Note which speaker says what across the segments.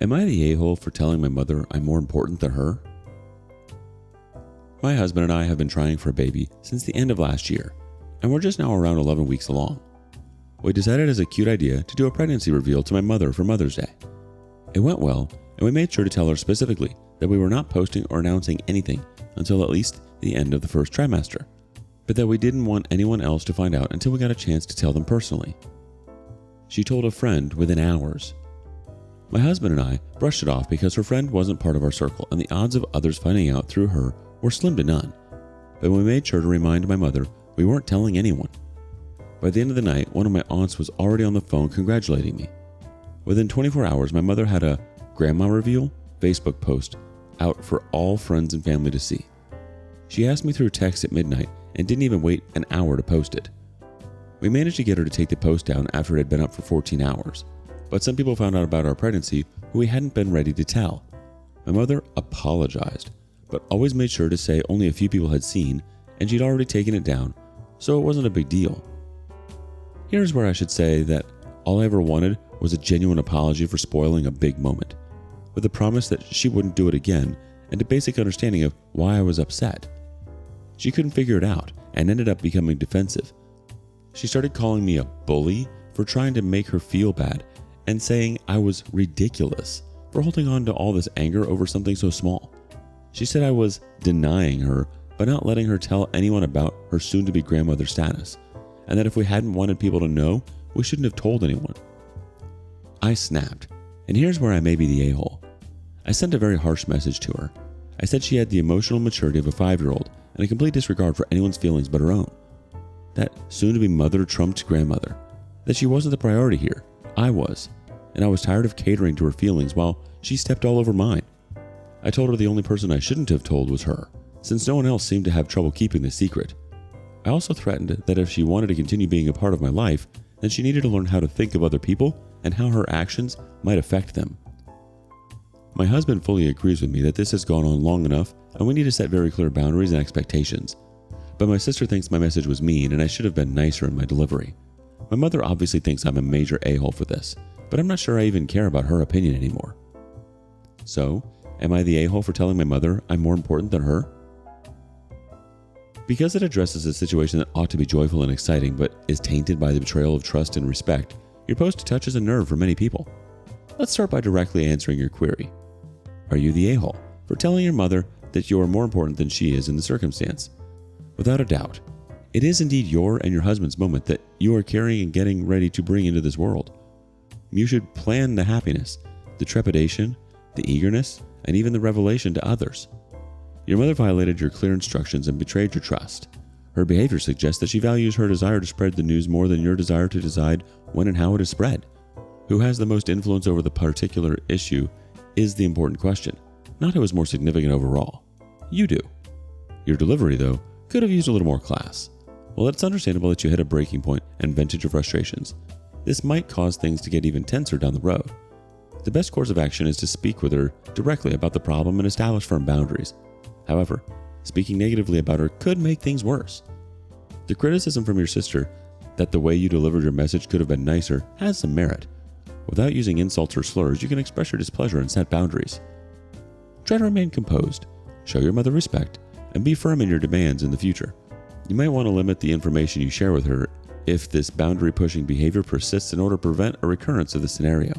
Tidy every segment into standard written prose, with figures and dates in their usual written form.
Speaker 1: Am I the a-hole for telling my mother I'm more important than her? My husband and I have been trying for a baby since the end of last year, and we're just now around 11 weeks along. We decided as a cute idea to do a pregnancy reveal to my mother for Mother's Day. It went well, and we made sure to tell her specifically that we were not posting or announcing anything until at least the end of the first trimester, but that we didn't want anyone else to find out until we got a chance to tell them personally. She told a friend within hours. My husband and I brushed it off because her friend wasn't part of our circle and the odds of others finding out through her were slim to none. But we made sure to remind my mother we weren't telling anyone. By the end of the night, one of my aunts was already on the phone congratulating me. Within 24 hours, my mother had a grandma reveal Facebook post out for all friends and family to see. She asked me through text at midnight and didn't even wait an hour to post it. We managed to get her to take the post down after it had been up for 14 hours. But some people found out about our pregnancy who we hadn't been ready to tell. My mother apologized, but always made sure to say only a few people had seen, and she'd already taken it down, so it wasn't a big deal. Here's where I should say that all I ever wanted was a genuine apology for spoiling a big moment, with a promise that she wouldn't do it again and a basic understanding of why I was upset. She couldn't figure it out and ended up becoming defensive. She started calling me a bully for trying to make her feel bad and saying I was ridiculous for holding on to all this anger over something so small. She said I was denying her by not letting her tell anyone about her soon-to-be grandmother status, and that if we hadn't wanted people to know, we shouldn't have told anyone. I snapped, and here's where I may be the a-hole. I sent a very harsh message to her. I said she had the emotional maturity of a 5-year-old and a complete disregard for anyone's feelings but her own. That soon-to-be mother trumped grandmother. That she wasn't the priority here. I was, and I was tired of catering to her feelings while she stepped all over mine. I told her the only person I shouldn't have told was her, since no one else seemed to have trouble keeping the secret. I also threatened that if she wanted to continue being a part of my life, then she needed to learn how to think of other people and how her actions might affect them. My husband fully agrees with me that this has gone on long enough and we need to set very clear boundaries and expectations. But my sister thinks my message was mean and I should have been nicer in my delivery. My mother obviously thinks I'm a major a-hole for this, but I'm not sure I even care about her opinion anymore. So, am I the a-hole for telling my mother I'm more important than her? Because it addresses a situation that ought to be joyful and exciting but is tainted by the betrayal of trust and respect, your post touches a nerve for many people. Let's start by directly answering your query. Are you the a-hole for telling your mother that you are more important than she is in the circumstance? Without a doubt, it is indeed your and your husband's moment that you are carrying and getting ready to bring into this world. You should plan the happiness, the trepidation, the eagerness, and even the revelation to others. Your mother violated your clear instructions and betrayed your trust. Her behavior suggests that she values her desire to spread the news more than your desire to decide when and how it is spread. Who has the most influence over the particular issue is the important question, not who is more significant overall. You do. Your delivery, though, could have used a little more class. While it's understandable that you hit a breaking point and vented your frustrations, this might cause things to get even tenser down the road. The best course of action is to speak with her directly about the problem and establish firm boundaries. However, speaking negatively about her could make things worse. The criticism from your sister that the way you delivered your message could have been nicer has some merit. Without using insults or slurs, you can express your displeasure and set boundaries. Try to remain composed, show your mother respect, and be firm in your demands in the future. You might want to limit the information you share with her if this boundary-pushing behavior persists in order to prevent a recurrence of the scenario.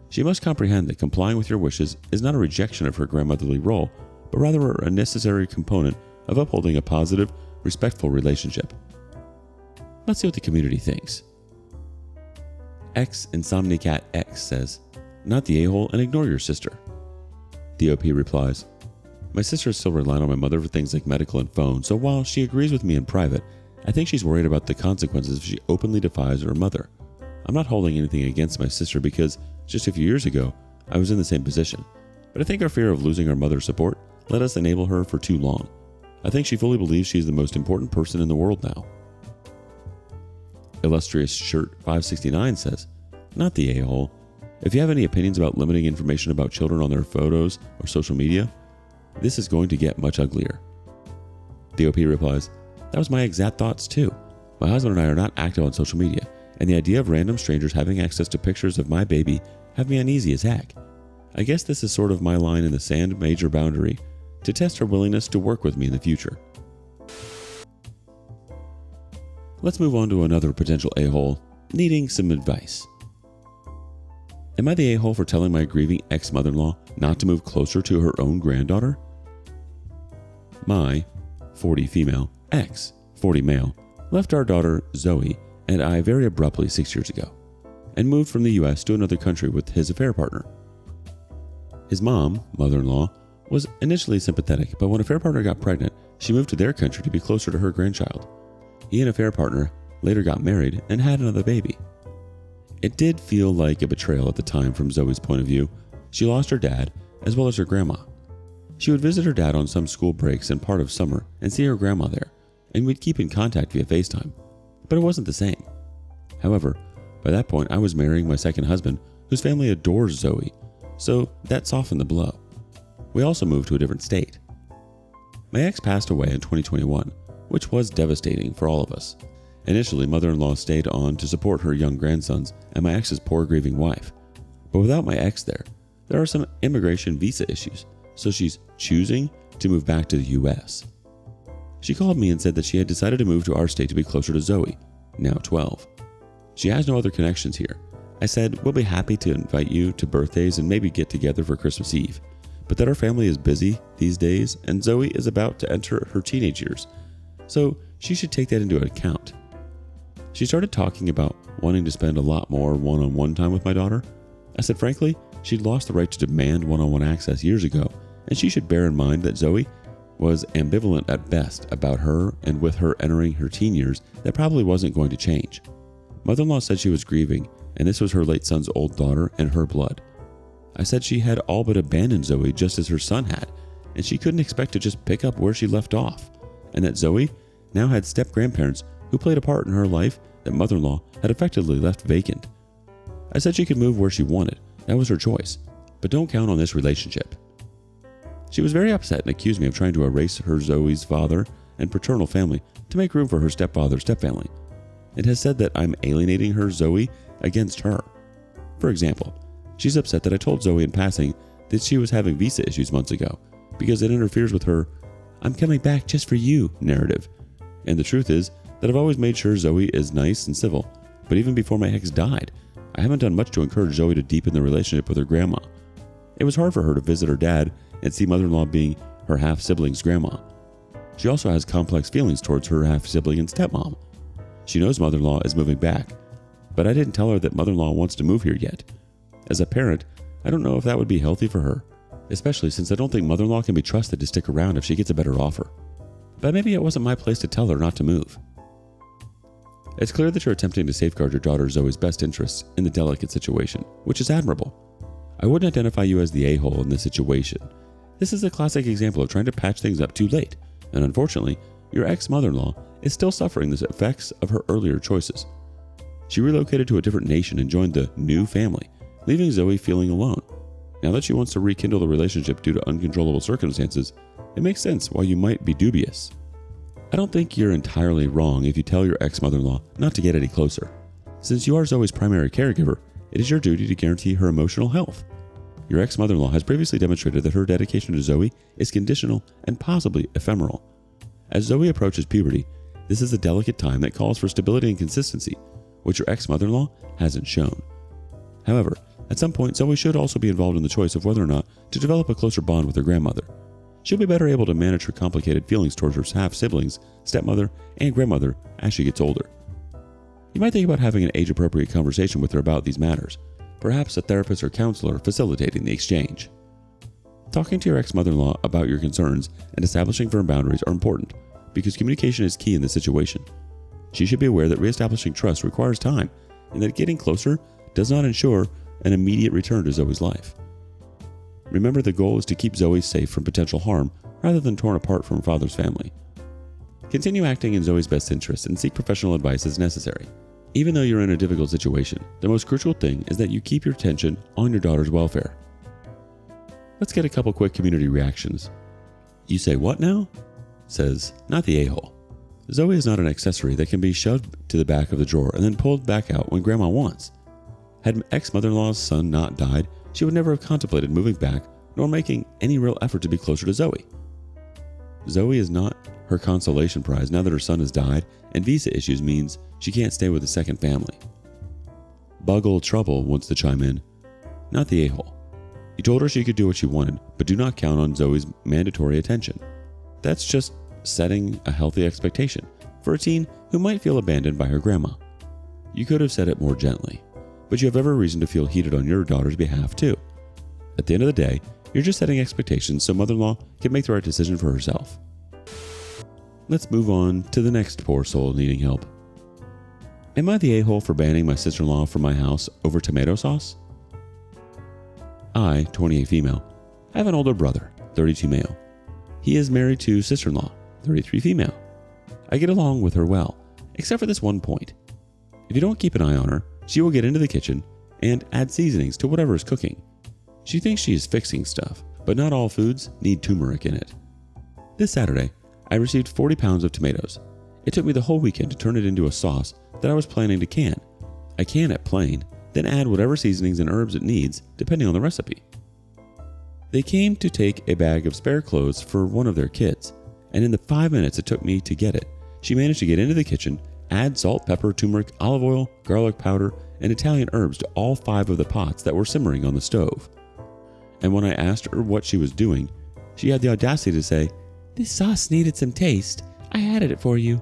Speaker 1: She must comprehend that complying with your wishes is not a rejection of her grandmotherly role, but rather a necessary component of upholding a positive, respectful relationship. Let's see what the community thinks. Insomnicat X says, not the a-hole and ignore your sister. DOP replies, my sister is still relying on my mother for things like medical and phone, so while she agrees with me in private, I think she's worried about the consequences if she openly defies her mother. I'm not holding anything against my sister because just a few years ago, I was in the same position, but I think our fear of losing our mother's support let us enable her for too long. I think she fully believes she is the most important person in the world now. Illustrious Shirt 569 says, not the a-hole. If you have any opinions about limiting information about children on their photos or social media, this is going to get much uglier. DOP replies, that was my exact thoughts too. My husband and I are not active on social media, and the idea of random strangers having access to pictures of my baby have me uneasy as heck. I guess this is sort of my line in the sand major boundary to test her willingness to work with me in the future. Let's move on to another potential a-hole needing some advice. Am I the a-hole for telling my grieving ex-mother-in-law not to move closer to her own granddaughter? My 40 female ex 40 male left our daughter Zoe and I very abruptly 6 years ago and moved from the US to another country with his affair partner. His mom, mother-in-law, was initially sympathetic, but when affair partner got pregnant, she moved to their country to be closer to her grandchild. He and affair partner later got married and had another baby. It did feel like a betrayal at the time from Zoe's point of view. She lost her dad as well as her grandma. She would visit her dad on some school breaks and part of summer and see her grandma there, and we'd keep in contact via FaceTime, but it wasn't the same. However, by that point I was marrying my second husband, whose family adores Zoe, so that softened the blow. We also moved to a different state. My ex passed away in 2021, which was devastating for all of us. Initially, mother-in-law stayed on to support her young grandsons and my ex's poor grieving wife. But without my ex there are some immigration visa issues, so she's choosing to move back to the US. She called me and said that she had decided to move to our state to be closer to Zoe, now 12. She has no other connections here. I said, we'll be happy to invite you to birthdays and maybe get together for Christmas Eve, but that our family is busy these days and Zoe is about to enter her teenage years, so she should take that into account. She started talking about wanting to spend a lot more one-on-one time with my daughter. I said, frankly, she'd lost the right to demand one-on-one access years ago, and she should bear in mind that Zoe was ambivalent at best about her, and with her entering her teen years, that probably wasn't going to change. Mother-in-law said she was grieving, and this was her late son's old daughter and her blood. I said she had all but abandoned Zoe just as her son had, and she couldn't expect to just pick up where she left off, and that Zoe now had step-grandparents who played a part in her life that mother-in-law had effectively left vacant. I said she could move where she wanted, that was her choice, but don't count on this relationship. She was very upset and accused me of trying to erase her Zoe's father and paternal family to make room for her stepfather's stepfamily, and has said that I'm alienating her Zoe against her. For example, she's upset that I told Zoe in passing that she was having visa issues months ago because it interferes with her "I'm coming back just for you" narrative. And the truth is that I've always made sure Zoe is nice and civil, but even before my ex died, I haven't done much to encourage Zoe to deepen the relationship with her grandma. It was hard for her to visit her dad and see mother-in-law being her half-sibling's grandma. She also has complex feelings towards her half-sibling and stepmom. She knows mother-in-law is moving back, but I didn't tell her that mother-in-law wants to move here yet. As a parent, I don't know if that would be healthy for her, especially since I don't think mother-in-law can be trusted to stick around if she gets a better offer. But maybe it wasn't my place to tell her not to move. It's clear that you're attempting to safeguard your daughter Zoe's best interests in the delicate situation, which is admirable. I wouldn't identify you as the a-hole in this situation. This is a classic example of trying to patch things up too late, and unfortunately, your ex-mother-in-law is still suffering the effects of her earlier choices. She relocated to a different nation and joined the new family, leaving Zoe feeling alone. Now that she wants to rekindle the relationship due to uncontrollable circumstances, it makes sense why you might be dubious. I don't think you're entirely wrong if you tell your ex-mother-in-law not to get any closer. Since you are Zoe's primary caregiver, it is your duty to guarantee her emotional health. Your ex-mother-in-law has previously demonstrated that her dedication to Zoe is conditional and possibly ephemeral. As Zoe approaches puberty, this is a delicate time that calls for stability and consistency, which your ex-mother-in-law hasn't shown. However, at some point, Zoe should also be involved in the choice of whether or not to develop a closer bond with her grandmother. She'll be better able to manage her complicated feelings towards her half-siblings, stepmother, and grandmother as she gets older. You might think about having an age-appropriate conversation with her about these matters, perhaps a therapist or counselor facilitating the exchange. Talking to your ex-mother-in-law about your concerns and establishing firm boundaries are important because communication is key in this situation. She should be aware that reestablishing trust requires time and that getting closer does not ensure an immediate return to Zoe's life. Remember, the goal is to keep Zoe safe from potential harm rather than torn apart from her father's family. Continue acting in Zoe's best interest and seek professional advice as necessary. Even though you're in a difficult situation, the most crucial thing is that you keep your attention on your daughter's welfare. Let's get a couple quick community reactions. You say, "What now?" Says, "Not the a-hole. Zoe is not an accessory that can be shoved to the back of the drawer and then pulled back out when grandma wants. Had ex-mother-in-law's son not died, she would never have contemplated moving back nor making any real effort to be closer to Zoe. Zoe is not her consolation prize now that her son has died and visa issues means she can't stay with a second family. Bug Old Trouble wants to chime in. Not the a-hole. You told her she could do what she wanted, but do not count on Zoe's mandatory attention. That's just setting a healthy expectation for a teen who might feel abandoned by her grandma. You could have said it more gently, but you have every reason to feel heated on your daughter's behalf too. At the end of the day, you're just setting expectations so mother-in-law can make the right decision for herself. Let's move on to the next poor soul needing help. Am I the a-hole for banning my sister-in-law from my house over tomato sauce? I, 28 female, have an older brother, 32 male. He is married to sister-in-law, 33 female. I get along with her well, except for this one point. If you don't keep an eye on her, she will get into the kitchen and add seasonings to whatever is cooking. She thinks she is fixing stuff, but not all foods need turmeric in it. This Saturday, I received 40 pounds of tomatoes. It took me the whole weekend to turn it into a sauce that I was planning to can. I can it plain, then add whatever seasonings and herbs it needs, depending on the recipe. They came to take a bag of spare clothes for one of their kids, and in the 5 minutes it took me to get it, she managed to get into the kitchen, add salt, pepper, turmeric, olive oil, garlic powder, and Italian herbs to all 5 of the pots that were simmering on the stove. And when I asked her what she was doing, she had the audacity to say, "This sauce needed some taste. I added it for you."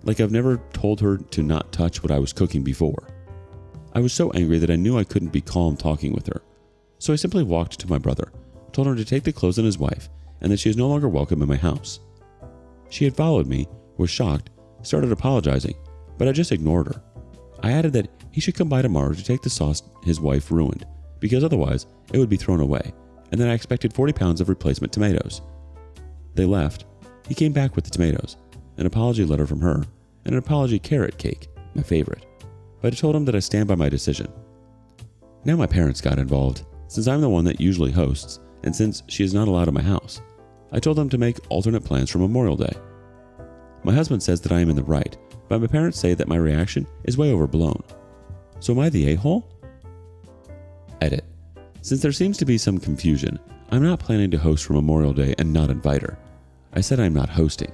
Speaker 1: Like I've never told her to not touch what I was cooking before. I was so angry that I knew I couldn't be calm talking with her. So I simply walked to my brother, told him to take the clothes and his wife, and that she is no longer welcome in my house. She had followed me, was shocked, started apologizing, but I just ignored her. I added that he should come by tomorrow to take the sauce his wife ruined, because otherwise it would be thrown away, and that I expected 40 pounds of replacement tomatoes. They left. He came back with the tomatoes, an apology letter from her, and an apology carrot cake, my favorite. But I told him that I stand by my decision. Now my parents got involved, since I'm the one that usually hosts, and since she is not allowed in my house. I told them to make alternate plans for Memorial Day. My husband says that I am in the right, but my parents say that my reaction is way overblown. So am I the a-hole? Edit. Since there seems to be some confusion, I'm not planning to host for Memorial Day and not invite her. I said I'm not hosting.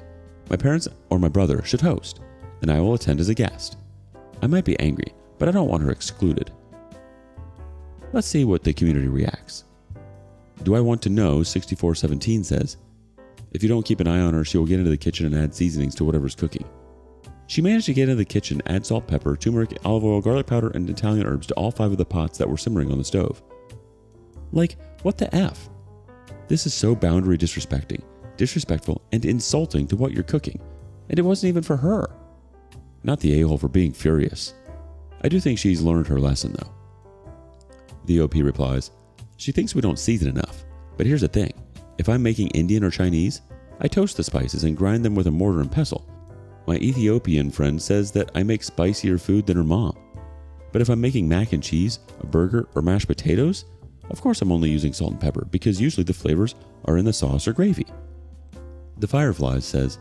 Speaker 1: My parents or my brother should host, and I will attend as a guest. I might be angry, but I don't want her excluded. Let's see what the community reacts. Do I want to know 6417 says, if you don't keep an eye on her, she will get into the kitchen and add seasonings to whatever's cooking. She managed to get into the kitchen, add salt, pepper, turmeric, olive oil, garlic powder, and Italian herbs to all 5 of the pots that were simmering on the stove. Like, what the F? This is so boundary disrespecting, disrespectful, and insulting to what you're cooking. And it wasn't even for her. Not the a-hole for being furious. I do think she's learned her lesson though. The OP replies, she thinks we don't season enough. But here's the thing. If I'm making Indian or Chinese, I toast the spices and grind them with a mortar and pestle. My Ethiopian friend says that I make spicier food than her mom. But if I'm making mac and cheese, a burger, or mashed potatoes, of course I'm only using salt and pepper because usually the flavors are in the sauce or gravy. The Fireflies says,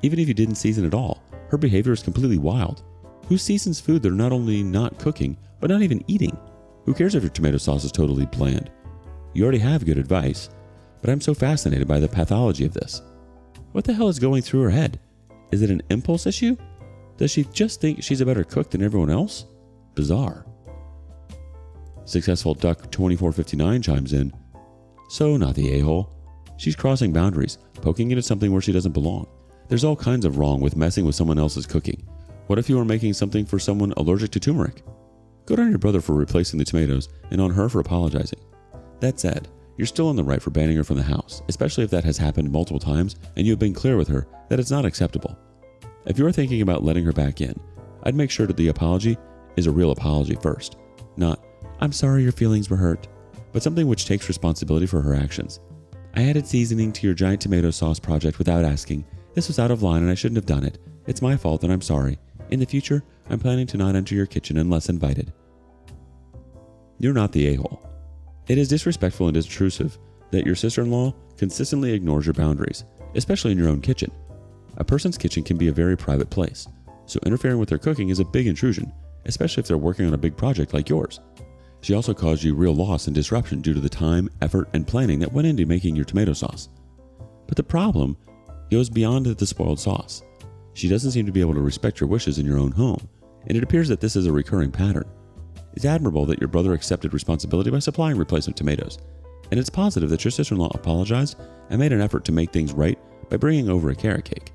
Speaker 1: even if you didn't season at all, her behavior is completely wild. Who seasons food that are not only not cooking, but not even eating? Who cares if your tomato sauce is totally bland? You already have good advice, but I'm so fascinated by the pathology of this. What the hell is going through her head? Is it an impulse issue? Does she just think she's a better cook than everyone else? Bizarre. Successful Duck 2459 chimes in. So not the a-hole. She's crossing boundaries, poking into something where she doesn't belong. There's all kinds of wrong with messing with someone else's cooking. What if you were making something for someone allergic to turmeric? Good on your brother for replacing the tomatoes and on her for apologizing. That said, you're still in the right for banning her from the house, especially if that has happened multiple times and you have been clear with her that it's not acceptable. If you are thinking about letting her back in, I'd make sure that the apology is a real apology first, not, I'm sorry your feelings were hurt, but something which takes responsibility for her actions. I added seasoning to your giant tomato sauce project without asking. This was out of line and I shouldn't have done it. It's my fault and I'm sorry. In the future, I'm planning to not enter your kitchen unless invited. You're not the a-hole. It is disrespectful and intrusive that your sister-in-law consistently ignores your boundaries, especially in your own kitchen. A person's kitchen can be a very private place, so interfering with their cooking is a big intrusion, especially if they're working on a big project like yours. She also caused you real loss and disruption due to the time, effort, and planning that went into making your tomato sauce. But the problem goes beyond the spoiled sauce. She doesn't seem to be able to respect your wishes in your own home, and it appears that this is a recurring pattern. It's admirable that your brother accepted responsibility by supplying replacement tomatoes, and it's positive that your sister-in-law apologized and made an effort to make things right by bringing over a carrot cake.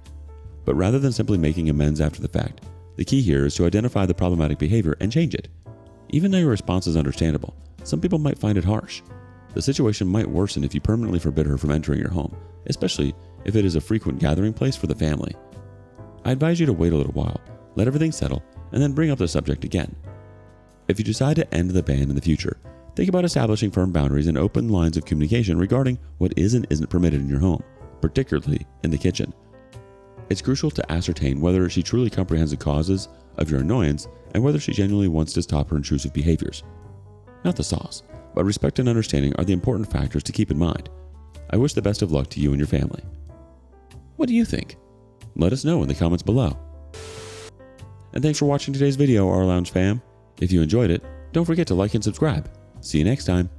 Speaker 1: But rather than simply making amends after the fact, the key here is to identify the problematic behavior and change it. Even though your response is understandable, some people might find it harsh. The situation might worsen if you permanently forbid her from entering your home, especially if it is a frequent gathering place for the family. I advise you to wait a little while, let everything settle, and then bring up the subject again. If you decide to end the ban in the future, think about establishing firm boundaries and open lines of communication regarding what is and isn't permitted in your home, particularly in the kitchen. It's crucial to ascertain whether she truly comprehends the causes of your annoyance and whether she genuinely wants to stop her intrusive behaviors. Not the sauce, but respect and understanding are the important factors to keep in mind. I wish the best of luck to you and your family. What do you think? Let us know in the comments below. And thanks for watching today's video, rLounge fam. If you enjoyed it, don't forget to like and subscribe. See you next time.